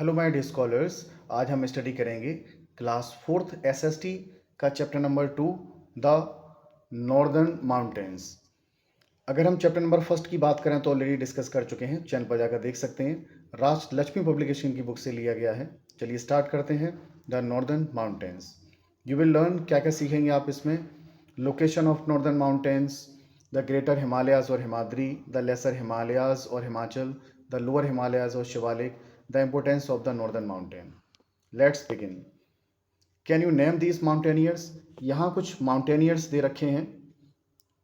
Hello my dear scholars. आज हम study करेंगे क्लास फोर्थ एसएसटी का chapter number 2 the northern mountains. अगर हम चैप्टर नंबर फर्स्ट की बात करें तो ऑलरेडी डिस्कस कर चुके हैं, चैनल पर जाकर देख सकते हैं। राष्ट्र लक्ष्मी पब्लिकेशन की बुक से लिया गया है। चलिए स्टार्ट करते हैं। The northern mountains you will learn, क्या क्या सीखेंगे आप इसमें। Location of northern mountains, the greater Himalayas और हिमाद्री, द लेसर हिमालयाज और हिमाचल, द लोअर हिमालयाज और Shivalik, the importance of the northern mountain. Let's begin. Can you name these mountaineers? यहाँ कुछ माउंटेनियर्स दे रखे हैं,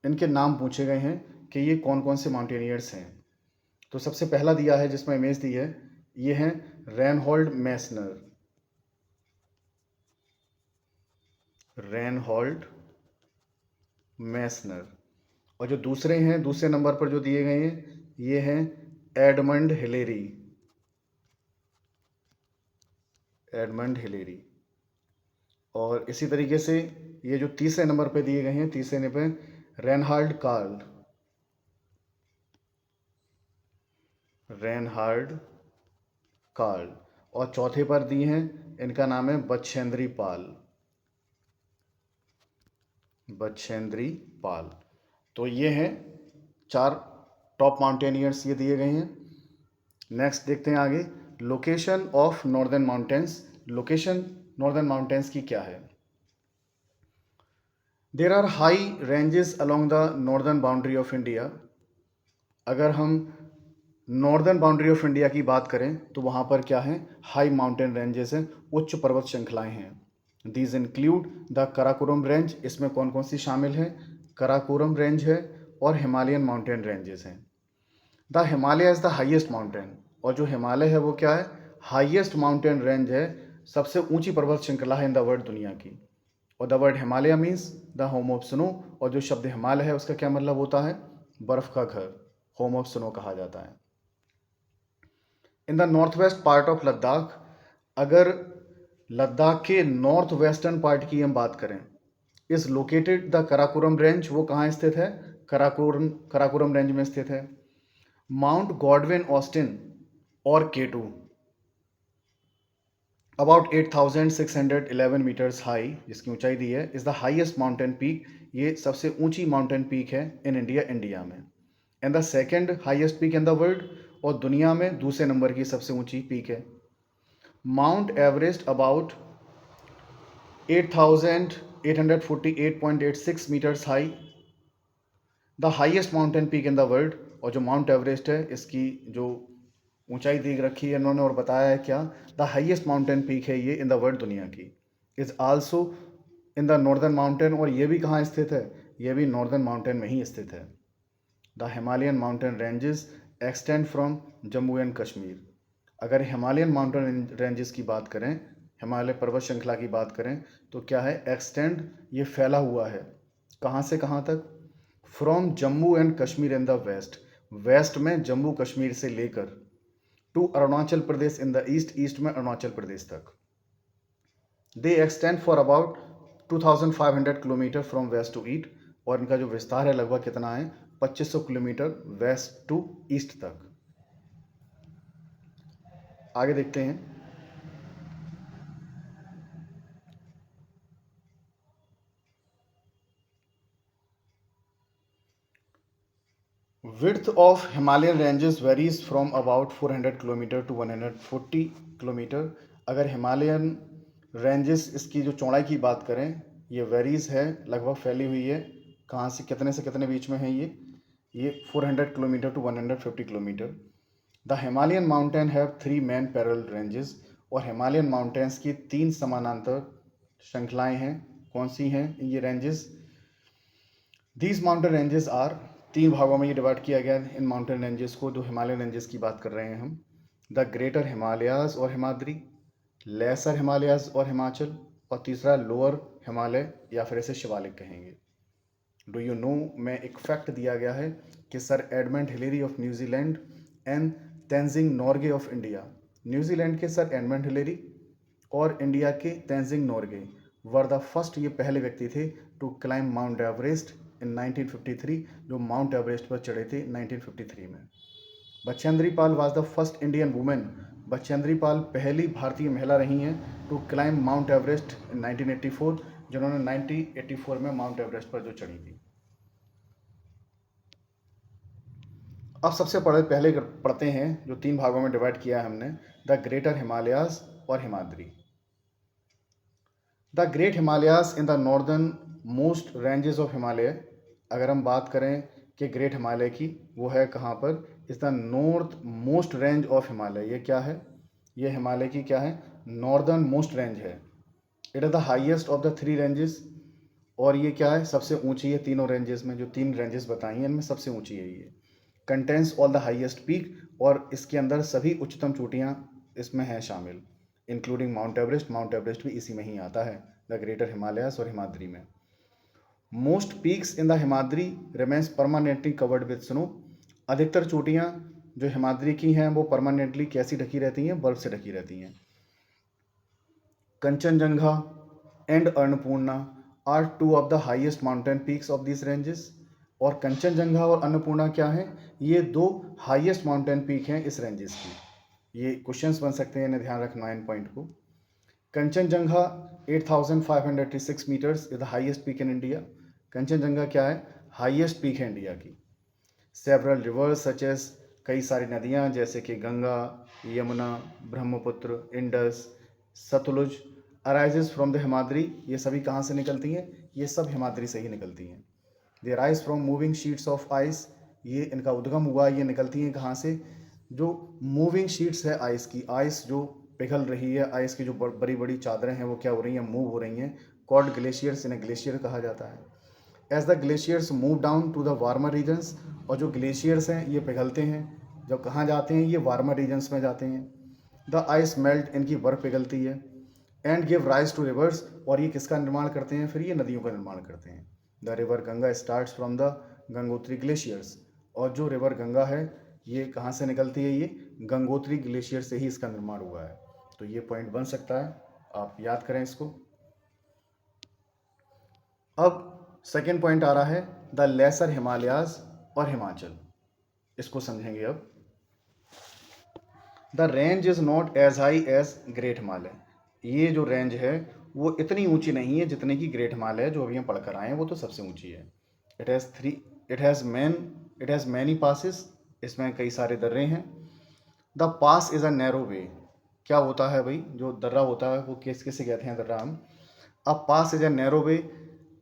इनके नाम पूछे गए हैं कि ये कौन कौन से माउंटेनियर्स हैं। तो सबसे पहला दिया है जिसमें इमेज दी है, ये हैं रेनहोल्ड मैसनर। रेनहोल्ड मैसनर। और जो दूसरे हैं, दूसरे नंबर पर जो दिए गए हैं, ये हैं एडमंड हिलेरी। Edmund Hillary. और इसी तरीके से ये जो तीसरे नंबर पे दिए गए हैं, तीसरे नंबर पे रेनहार्ड कार्ल। Reinhard Karl. और चौथे पर दिए हैं, इनका नाम है बछेंद्री पाल। बछेंद्री पाल। तो ये हैं चार टॉप माउंटेनियर्स, ये दिए गए हैं। नेक्स्ट देखते हैं आगे, location of northern mountains. Location northern mountains की क्या है। There are high ranges along the northern boundary of India. अगर हम नॉर्दर्न बाउंड्री ऑफ इंडिया की बात करें तो वहाँ पर क्या है, हाई माउंटेन रेंजेस हैं, उच्च पर्वत श्रृंखलाएं हैं। These include the Karakoram range. इसमें कौन कौन सी शामिल हैं, कराकोरम रेंज है और हिमालयन माउंटेन रेंजेस हैं। The Himalaya is the highest mountain. और जो हिमालय है वो क्या है, हाईएस्ट माउंटेन रेंज है, सबसे ऊंची पर्वत श्रृंखला है इन द वर्ल्ड, दुनिया की। और the word Himalaya means the home of snow. और जो शब्द हिमालय है उसका क्या मतलब होता है, बर्फ का घर, होम ऑफ स्नो कहा जाता है। इन the north west part of Ladakh. अगर लद्दाख के नॉर्थ वेस्टर्न पार्ट की हम बात करें, is located the Karakoram range. वो कहाँ स्थित है, कराकोरम रेंज में स्थित है। माउंट गॉडविन ऑस्टिन और केटू अबाउट 8611 मीटर्स हाई, जिसकी ऊंचाई दी है, is the highest mountain peak. ये सबसे ऊंची माउंटेन पीक है इन इंडिया में। And the second highest peak in the world. और दुनिया में दूसरे नंबर की सबसे ऊंची पीक है। Mount Everest about 8848.86 metres high, the highest mountain peak in the world. और जो माउंट एवरेस्ट है, इसकी जो ऊंचाई दी रखी है इन्होंने और बताया है क्या, द हाईएस्ट माउंटेन पीक है ये इन द वर्ल्ड, दुनिया की। Is also in the northern mountain. और ये भी कहाँ स्थित है, ये भी नॉर्दर्न माउंटेन में ही स्थित है। The Himalayan mountain ranges extend from Jammu and Kashmir. अगर हिमालयन माउंटेन रेंजेस की बात करें, हिमालय पर्वत श्रृंखला की बात करें, तो क्या है, एक्सटेंड, ये फैला हुआ है, कहाँ से कहाँ तक, from Jammu and Kashmir in the west. West में जम्मू कश्मीर से लेकर to Arunachal Pradesh in the east, east में अरुणाचल प्रदेश तक। They extend for about 2500 kilometre from west to east. और इनका जो विस्तार है लगभग कितना है, 2500 किलोमीटर वेस्ट टू ईस्ट तक। आगे देखते हैं। Width of Himalayan ranges varies from about 400 kilometre to 140 kilometre. अगर हिमालयन रेंजेस, इसकी जो चौड़ाई की बात करें, ये वेरीज है, लगभग फैली हुई है, कहाँ से कितने बीच में है ये 400 kilometre to 150 kilometre. The Himalayan mountain have 3 main parallel ranges. और हिमालयन माउंटेन्स की 3 समानांतर श्रृंखलाएं हैं। कौन सी हैं ये ranges, these mountain ranges are, 3 भागों में ये डिवाइड किया गया है इन माउंटेन रेंजेस को, जो हिमालयन रेंजेस की बात कर रहे हैं हम। द ग्रेटर हिमालयाज और हिमाद्री, लेसर हिमालयाज और हिमाचल, और तीसरा लोअर हिमालय या फिर इसे शिवालिक कहेंगे। डू यू नो में एक फैक्ट दिया गया है कि sir Edmund Hillary of New Zealand and Tenzing Norgay of India, New Zealand के सर एडमंड हिलेरी और इंडिया के Tenzing Norgay were the first, ये पहले व्यक्ति थे to climb Mount Everest in 1953, जो माउंट एवरेस्ट पर चढ़े थे 1953 में। Bachendri Pal was the first Indian women Bachendri Pal पहली भारतीय महिला रही हैं to climb Mount Everest in 1984, जिन्होंने 1984 में माउंट एवरेस्ट पर जो चढ़ी थी। अब सबसे पहले पढ़ते हैं, जो 3 भागों में डिवाइड किया है हमने, द ग्रेटर हिमालयाज और Himadri. The great Himalayas in the northern most ranges of Himalaya. अगर हम बात करें कि ग्रेट हिमालय की, वो है कहाँ पर, is the north most range of Himalaya. ये क्या है, ये हिमालय की क्या है, नॉर्दर्न मोस्ट रेंज है। It is the highest of the 3 ranges, और ये क्या है, सबसे ऊंची है तीनों रेंजेस में। जो 3 रेंजेस बताई हैं इनमें सबसे ऊंची है ये। Contains all the highest peak, और इसके अंदर सभी उच्चतम चोटियाँ इसमें हैं शामिल, including mount Everest. Mount Everest भी इसी में ही आता है, द ग्रेटर हिमालयास और हिमाद्री में। Most peaks in the Himadri remains permanently covered with snow. अधिकतर चोटियाँ जो हिमाद्री की हैं वो परमानेंटली कैसी ढकी रहती हैं, बर्फ से ढकी रहती हैं। Kanchenjunga and Annapurna are 2 of the highest mountain peaks of this ranges. और कंचनजंगा और अन्नपूर्णा क्या है, ये 2 हाईएस्ट माउंटेन पीक हैं इस रेंजेस की। ये क्वेश्चंस बन सकते हैं, इन्हें ध्यान रखना इन पॉइंट को। Kanchenjunga 8586 metres is the highest peak in India. Kanchenjunga क्या है, हाईएस्ट पीक है इंडिया की। सेवरल रिवर्स सच एज, कई सारी नदियाँ जैसे कि Ganga, Yamuna, Brahmaputra, Indus, Sutlej, arises from the Himadri. ये सभी कहाँ से निकलती हैं, ये सब हिमाद्री से ही निकलती हैं। They rise from moving sheets of ice, ये इनका उद्गम हुआ, ये निकलती हैं कहाँ से, जो मूविंग शीट्स है आइस की, आइस जो पिघल रही है, आइस की जो बड़ी बड़ी चादरें हैं वो क्या हो रही हैं, मूव हो रही हैं। कॉल्ड ग्लेशियर्स, इन्हें ग्लेशियर कहा जाता है। As the glaciers move down to the warmer regions, और जो ग्लेशियर्स हैं ये पिघलते हैं, जब कहाँ जाते हैं, ये वार्मर रीजन्स में जाते हैं। द आइस मेल्ट, इनकी बर्फ पिघलती है। And give rise to rivers, और ये किसका निर्माण करते हैं, फिर ये नदियों का निर्माण करते हैं। The river Ganga starts from the Gangotri glaciers, और जो रिवर गंगा है ये कहाँ से निकलती है, ये गंगोत्री ग्लेशियर से ही इसका निर्माण हुआ है। तो ये पॉइंट बन सकता है, आप याद करें इसको। अब सेकेंड पॉइंट आ रहा है, द लेसर हिमालयाज और हिमाचल। इसको समझेंगे अब। The range is not as high as great Himalaya. ये जो रेंज है वो इतनी ऊंची नहीं है जितने की ग्रेट हिमालय जो अभी हम पढ़कर आए हैं, वो तो सबसे ऊंची है। इट हैज़ मैनी पासिस, इसमें कई सारे दर्रे हैं। The pass is a narrow way. क्या होता है भाई, जो दर्रा होता है वो किससे कहते हैं दर्रा हम। अब पास इज अ नैरो वे,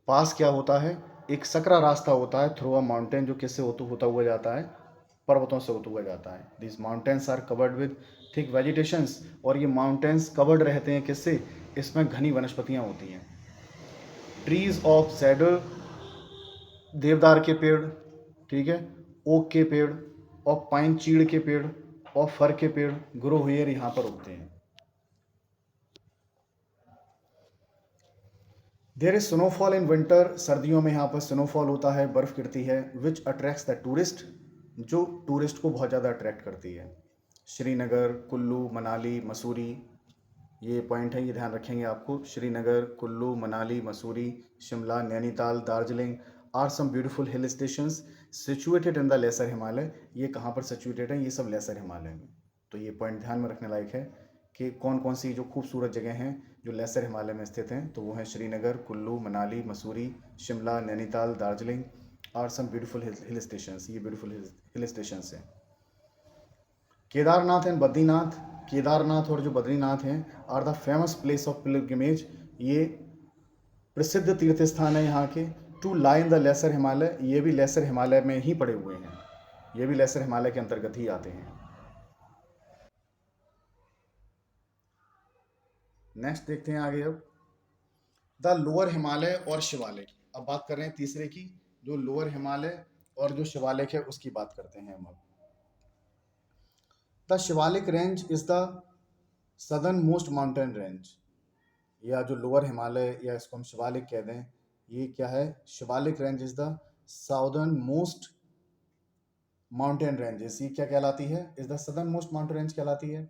पास क्या होता है, एक सकरा रास्ता होता है थ्रू अ माउंटेन, जो किससे होता हुआ जाता है, पर्वतों से होता हुआ जाता है। This mountains are covered with thick vegetations, और ये माउंटेन्स कवर्ड रहते हैं किससे, इसमें घनी वनस्पतियाँ होती हैं। ट्रीज ऑफ सैडर, देवदार के पेड़, ठीक है, ओक के पेड़, और पाइन चीड़ के पेड़, और फर के पेड़ ग्रो हुए यहाँ पर उगते हैं। There is snowfall in winter, सर्दियों में यहाँ पर स्नोफॉल होता है, बर्फ गिरती है। विच अट्रैक्ट्स द टूरिस्ट, जो टूरिस्ट को बहुत ज़्यादा अट्रैक्ट करती है। श्रीनगर, कुल्लू, मनाली, मसूरी, ये पॉइंट है, ये ध्यान रखेंगे आपको। Srinagar, Kullu, Manali, Mussoorie, Shimla, Nainital, Darjeeling are some beautiful hill stations situated in the lesser Himalaya. ये कहाँ पर सिचुएटेड हैं, ये सब लेसर हिमालय में। तो ये पॉइंट ध्यान में रखने लायक है कि कौन कौन सी जो खूबसूरत जगह हैं जो लेसर हिमालय में स्थित हैं। तो वो हैं Srinagar, Kullu, Manali, Mussoorie, Shimla, Nainital, Darjeeling are some beautiful hill stations. ये ब्यूटीफुल हिल स्टेशंस हैं। केदारनाथ एंड बद्रीनाथ, केदारनाथ और जो बद्रीनाथ हैं are the famous place of pilgrimage, ये प्रसिद्ध तीर्थ स्थान है यहाँ के। To lie in the lesser Himalaya, ये भी लेसर हिमालय में ही पड़े हुए हैं, ये भी लेसर हिमालय के अंतर्गत ही आते हैं। नेक्स्ट देखते हैं आगे अब, द लोअर हिमालय और शिवालिक। अब बात कर रहे हैं तीसरे की, जो लोअर हिमालय और जो शिवालिक है उसकी बात करते हैं हम अब। The Shivalik range is the southern most mountain range, या जो लोअर हिमालय या इसको हम शिवालिक कह दें, ये क्या है, Shivalik range is the southern most mountain ranges. ये क्या कहलाती है, is the southern most mountain range कहलाती है।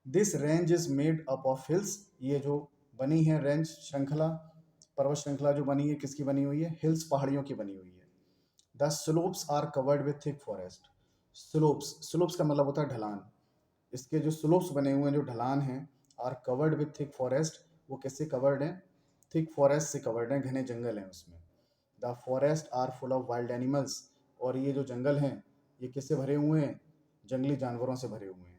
This range is made up of hills, ये जो बनी है रेंज श्रृंखला, पर्वत श्रृंखला जो बनी है किसकी बनी हुई है, हिल्स, पहाड़ियों की बनी हुई है। The slopes are covered with thick forest. Slopes, slopes का मतलब होता है ढलान, इसके जो स्लोप्स बने हुए हैं, जो ढलान हैं, are covered with thick forest, वो किससे कवर्ड हैं? थिक फॉरेस्ट से कवर्ड हैं, घने जंगल हैं उसमें। The forest are full of wild animals, और ये जो जंगल हैं ये किससे भरे हुए हैं? जंगली जानवरों से भरे हुए हैं।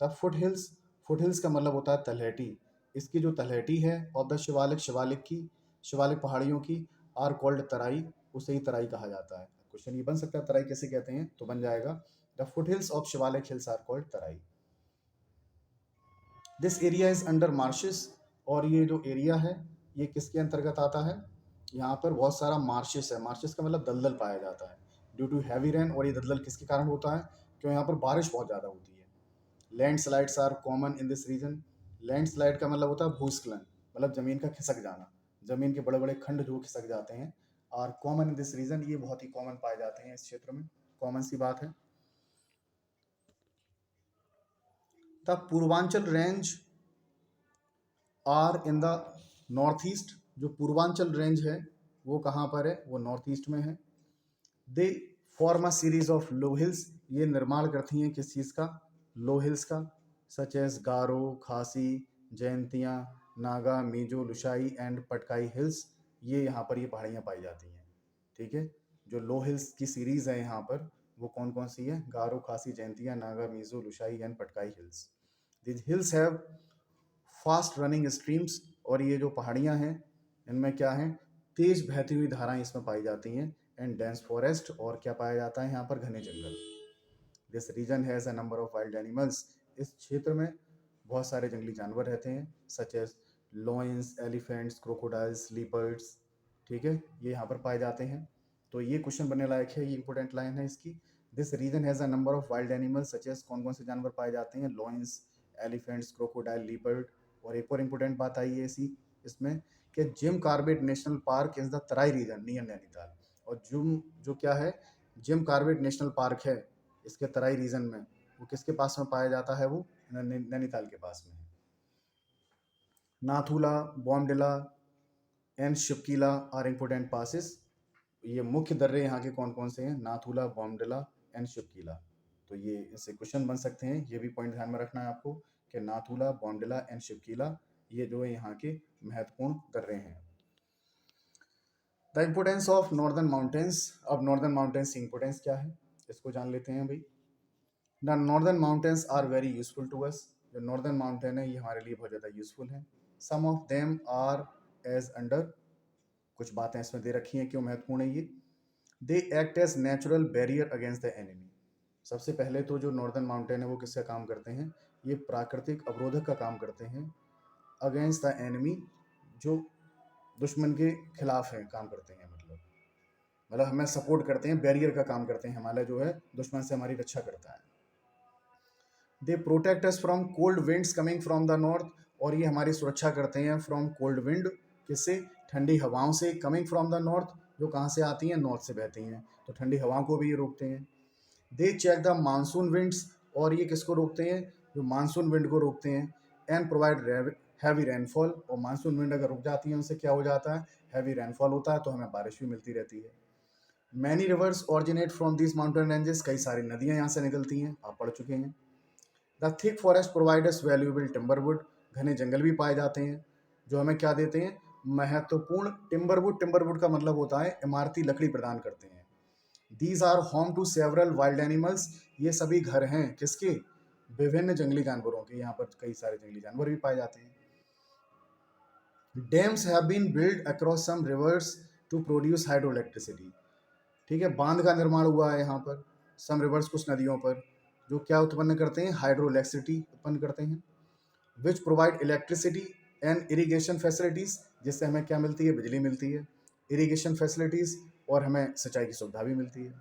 The foot hills, foot hills का मतलब होता है तलहटी। इसकी जो तलहटी है ऑफ द शिवालिक, शिवालिक की, शिवालिक पहाड़ियों की, आर कॉल्ड तराई, उसे ही तराई कहा जाता है। क्वेश्चन ये बन सकता है तराई कैसे कहते हैं, तो बन जाएगा the foothills of Shivalik hills are called Terai. This area is under marshes, और ये जो एरिया है ये किसके अंतर्गत आता है? यहाँ पर बहुत सारा मार्शेस है। मार्शेस का मतलब दलदल पाया जाता है ड्यू टू हैवी रेन, और ये दलदल किसके कारण होता है? क्यों यहाँ पर बारिश बहुत ज़्यादा होती है। Landslides are common in this region. Landslide का मतलब होता है भूस्खलन, मतलब जमीन का खिसक जाना, जमीन के बड़े बड़े खंड जो खिसक जाते हैं। और कॉमन इन दिस रीजन, ये बहुत ही कॉमन पाए जाते हैं इस क्षेत्र में, कॉमन सी बात है। The Purvanchal range are in the north east, जो पूर्वांचल रेंज है वो कहाँ पर है? वो नॉर्थ ईस्ट में है। They form a series of low hills, ये निर्माण करती हैं किस चीज़ का? लो हिल्स का, सच as Garo, Khasi, Jaintia, Naga, Mizo, Lushai and Patkai hills, ये यहाँ पर ये पहाड़ियाँ पाई जाती हैं। ठीक है, जो लो हिल्स की सीरीज है यहाँ पर वो कौन कौन सी है? Garo, Khasi, Jaintia, Naga, Mizo, Lushai and Patkai hills. This hills have fast running streams, और ये जो पहाड़ियाँ हैं इनमें क्या है? तेज बहती हुई धाराएं इसमें पाई जाती हैं। एंड डेंस फॉरेस्ट, और क्या पाया जाता है यहाँ पर? घने जंगल। This region has a number of wild animals, इस क्षेत्र में बहुत सारे जंगली जानवर रहते हैं, such as lions, elephants, crocodiles, leopards. ठीक है, ये यहाँ पर पाए जाते हैं। तो ये क्वेश्चन बनने लायक है, ये इंपॉर्टेंट लाइन है इसकी। This region has a number of wild animals such as, कौन कौन से जानवर पाए जाते हैं? Lions, elephants, crocodile, leopard. और एक और इंपॉर्टेंट बात आई है इसी इसमें कि Jim Corbett National Park is the Terai region near Nainital. और जिम जो क्या है? जिम कार्बेट नेशनल पार्क है इसके तराई रीजन में, वो किसके पास में पाया जाता है? वो नैनीताल के पास में है। Nathu La, Bomdila and Shipki La are important passes, ये मुख्य दर्रे यहाँ के कौन कौन से हैं? नाथूला, बॉमडिला एंड शिवकीला। तो ये इससे क्वेश्चन बन सकते हैं, ये भी पॉइंट ध्यान में रखना है आपको कि नाथूला, बॉमडिला एंड शिवकीला ये जो है यहाँ के महत्वपूर्ण दर्रे हैं। The importance of northern mountains, अब नॉर्दर्न माउंटेन्स की इम्पोर्टेंस क्या है इसको जान लेते हैं भाई। The northern mountains are very useful to us, जो नॉर्दर्न माउंटेन है ये हमारे लिए बहुत ज़्यादा यूजफुल है। Some of them are as under, कुछ बातें इसमें दे रखी हैं क्यों महत्वपूर्ण है ये। They act as natural barrier against the enemy, सबसे पहले तो जो नॉर्दर्न माउंटेन है वो किसका काम करते हैं? ये प्राकृतिक अवरोधक का काम करते हैं अगेंस्ट द एनिमी, जो दुश्मन के खिलाफ है काम करते हैं, मतलब हमें सपोर्ट करते हैं, बैरियर का काम करते हैं, हिमालय जो है दुश्मन से हमारी रक्षा करता है। They protect us from cold winds coming from the north, और ये हमारी सुरक्षा करते हैं फ्रॉम कोल्ड विंड, किससे? ठंडी हवाओं से, कमिंग फ्रॉम द नॉर्थ, जो कहाँ से आती हैं? नॉर्थ से बहती हैं, तो ठंडी हवाओं को भी ये रोकते हैं। दे चेक द मानसून विंड्स, और ये किसको रोकते हैं? जो मानसून विंड को रोकते हैं। एंड प्रोवाइड हैवी रेनफॉल, और मानसून विंड अगर रुक जाती है उनसे क्या हो जाता है? हैवी रेनफॉल होता है, तो हमें बारिश भी मिलती रहती है। Many reverse originate from this mountain ranges, कई सारी नदियाँ यहाँ से निकलती हैं, आप पढ़ चुके हैं। The thick forest providers valuable timber wood, घने जंगल भी पाए जाते हैं जो हमें क्या देते हैं? महत्वपूर्ण टिम्बरवुड। टिम्बरवुड का मतलब होता है इमारती लकड़ी प्रदान करते हैं। These are home to several wild animals, ये सभी घर हैं किसके? विभिन्न जंगली जानवरों के, यहाँ पर कई सारे जंगली जानवर भी पाए जाते हैं। Dams have been build across some rivers to produce hydro electricity, ठीक है, बांध का निर्माण हुआ है यहाँ पर सम रिवर्स, कुछ नदियों पर, जो क्या उत्पन्न करते हैं? हाइड्रो इलेक्ट्रिसिटी उत्पन्न करते हैं। Which provide electricity and irrigation facilities, जिससे हमें क्या मिलती है? बिजली मिलती है, इरीगेशन फैसिलिटीज़, और हमें सिंचाई की सुविधा भी मिलती है।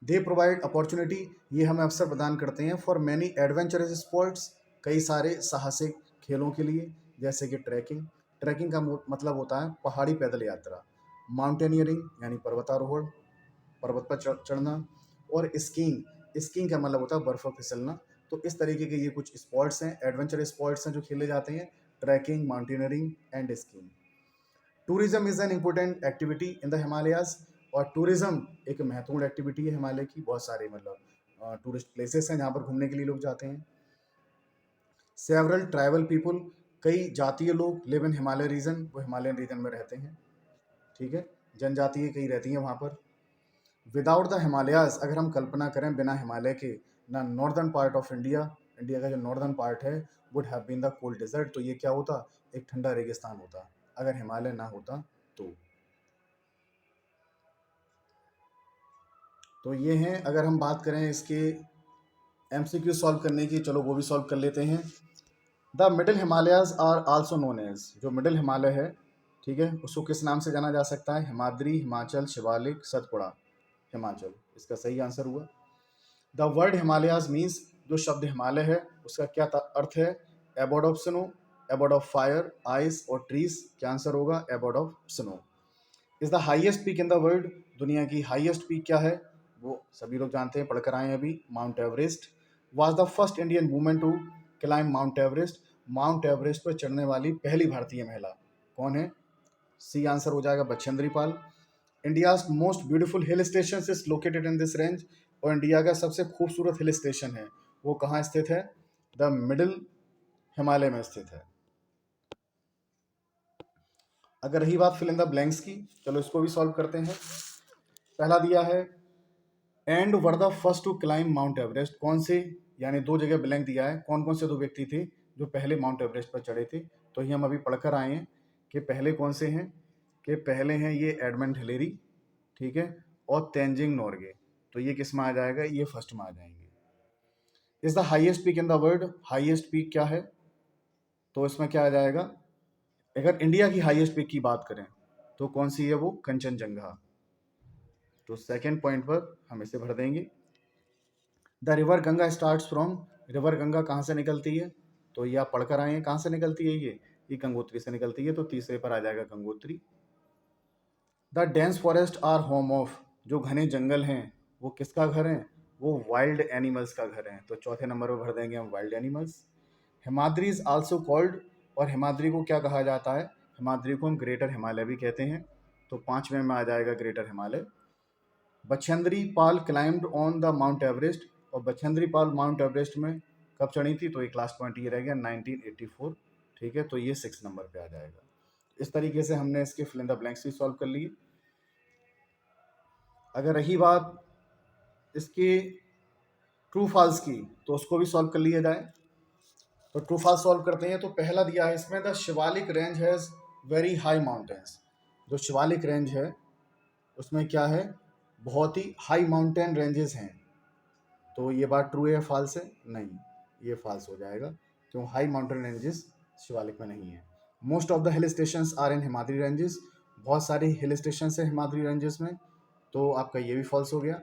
दे प्रोवाइड अपॉर्चुनिटी, ये हमें अवसर प्रदान करते हैं फॉर मैनी एडवेंचरस स्पोर्ट्स, कई सारे साहसिक खेलों के लिए, जैसे कि ट्रैकिंग। ट्रैकिंग का मतलब होता है पहाड़ी पैदल यात्रा। माउंटेनियरिंग यानी पर्वतारोहण, पर्वत पर चढ़ना। और स्कीइंग, स्कीइंग का मतलब होता है बर्फ पर फिसलना। तो इस तरीके के ये कुछ स्पोर्ट्स हैं, एडवेंचर स्पोर्ट्स हैं जो खेले जाते हैं, trekking, mountaineering and skiing. Tourism is an important activity in the Himalayas, और टूरिज्म एक महत्वपूर्ण एक्टिविटी है हिमालय की, बहुत सारे मतलब टूरिस्ट प्लेसेस हैं जहाँ पर घूमने के लिए लोग जाते हैं। सेवरल ट्राइबल पीपल, कई जातीय लोग लिव इन हिमालय रीजन, वो हिमालयन रीजन में रहते हैं, ठीक है, जनजातीय कई रहती हैं वहाँ पर। विदाउट द हिमालयाज, अगर हम कल्पना करें बिना हिमालय के, ना northern part of India, India का जो नॉर्दर्न पार्ट है would have been the cold desert, तो ये क्या होता, एक ठंडा रेगिस्तान होता अगर हिमालय ना होता तो ये हैं। अगर हम बात करें इसके एमसीक्यू सॉल्व करने की, चलो वो भी सॉल्व कर लेते हैं। The middle Himalayas are also known as, जो मिडिल हिमालय है, ठीक है, उसको किस नाम से जाना जा सकता है, हिमाद्री, हिमाचल, शिवालिक, सतपुड़ा, हिमाचल, इसका सही आंसर हुआ। द वर्ड हिमालयाज मीन्स, जो शब्द हिमालय है उसका क्या अर्थ है, abode of snow, abode of fire, ice और ट्रीज, क्या आंसर होगा, abode of snow. Is the highest peak in the world, दुनिया की हाईएस्ट पीक क्या है, वो सभी लोग जानते हैं, पढ़कर आए हैं अभी, Mount Everest. Was the first Indian women to climb Mount Everest, Mount Everest पर चढ़ने वाली पहली भारतीय महिला कौन है, सी आंसर हो जाएगा Bachendri Pal. India's most beautiful hill station is located in this range, और इंडिया का सबसे खूबसूरत हिल स्टेशन है वो कहाँ स्थित है, द मिडिल हिमालय में स्थित है। अगर रही बात फिल इन द ब्लैंक्स की, चलो इसको भी सॉल्व करते हैं। पहला दिया है and were the first to climb Mount Everest, कौन से, यानी दो जगह ब्लैंक दिया है, कौन कौन से दो व्यक्ति थे जो पहले माउंट एवरेस्ट पर चढ़े थे, तो ये हम अभी पढ़कर आए हैं कि पहले कौन से हैं, कि पहले हैं ये एडमंड हिलेरी, ठीक है, और तेंजिंग नोरगे, तो ये किस में आ जाएगा, ये फर्स्ट में आ जाएंगे। Is the highest peak in the world, highest peak क्या है, तो इसमें क्या आ जाएगा, अगर इंडिया की हाईएस्ट पीक की बात करें तो कौन सी है, वो कंचनजंगा, तो सेकेंड पॉइंट पर हम इसे भर देंगे। The river Ganga starts from, river Ganga कहाँ से निकलती है, तो ये आप पढ़कर आए हैं, कहाँ से निकलती है, ये गंगोत्री से निकलती है, तो तीसरे पर आ जाएगा Gangotri. The dense forest are home of, जो घने जंगल हैं वो किसका घर है, वो वाइल्ड एनिमल्स का घर है, तो चौथे नंबर पर भर देंगे हम wild animals. Himadri is also called, और हिमाद्री को क्या कहा जाता है, हिमाद्री को हम ग्रेटर हिमालय भी कहते हैं, तो पांचवें में आ जाएगा greater Himalaya. Bachendri Pal climbed on the mount Everest, और बछेंद्री पाल माउंट एवरेस्ट में कब चढ़ी थी, तो एक लास्ट पॉइंट ये रह गया 1984, ठीक है, तो ये 6 नंबर पे आ जाएगा। इस तरीके से हमने इसके फिल इन द ब्लैंक्स भी सॉल्व कर लिए। अगर रही बात इसके ट्रू फॉल्स की, तो उसको भी सॉल्व कर लिया जाए। तो ट्रू फॉल्स सॉल्व करते हैं, तो पहला दिया है इसमें, the Shivalik range has very high mountains, जो शिवालिक रेंज है उसमें क्या है, बहुत ही हाई माउंटेन रेंजेस हैं, तो ये बात ट्रू है फॉल्स है, नहीं, ये फॉल्स हो जाएगा, क्यों, हाई माउंटेन रेंजेस शिवालिक में नहीं है। Most of the hill stations are in Himadri ranges, बहुत सारे हिल स्टेशन है हिमाद्री रेंजेस में, तो आपका ये भी फॉल्स हो गया।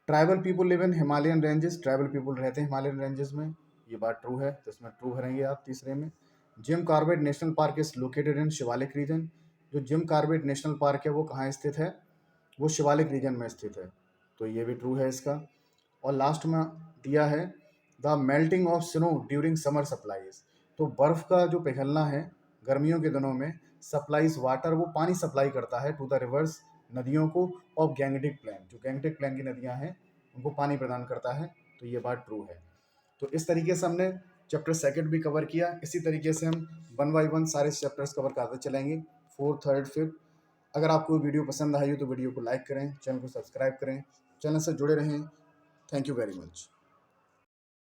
Tribal people live in Himalayan ranges, tribal people रहते हैं हिमालयन रेंजेस में, ये बात ट्रू है, तो इसमें ट्रू भरेंगे आप तीसरे में। Jim Corbett National Park is located in Shivalik region, जो जिम कॉर्बेट नेशनल पार्क है वो कहाँ स्थित है, वो शिवालिक रीजन में स्थित है, तो ये भी ट्रू है इसका। और लास्ट में दिया है the melting of snow during summer supplies, तो बर्फ़ का जो पिघलना है गर्मियों के दिनों में, सप्लाईज वाटर, वो पानी सप्लाई करता है टू द रिवर्स, नदियों को, और गैंगटिक प्लेन, जो गैंगटिक प्लेन की नदियाँ हैं उनको पानी प्रदान करता है, तो ये बात ट्रू है। तो इस तरीके से हमने चैप्टर सेकंड भी कवर किया, इसी तरीके से हम 1 बाय 1 सारे चैप्टर्स कवर करते चलेंगे, 4th, 3rd, 5th। अगर आपको वीडियो पसंद आई हो तो वीडियो को लाइक करें, चैनल को सब्सक्राइब करें, चैनल से जुड़े रहें। Thank you very much.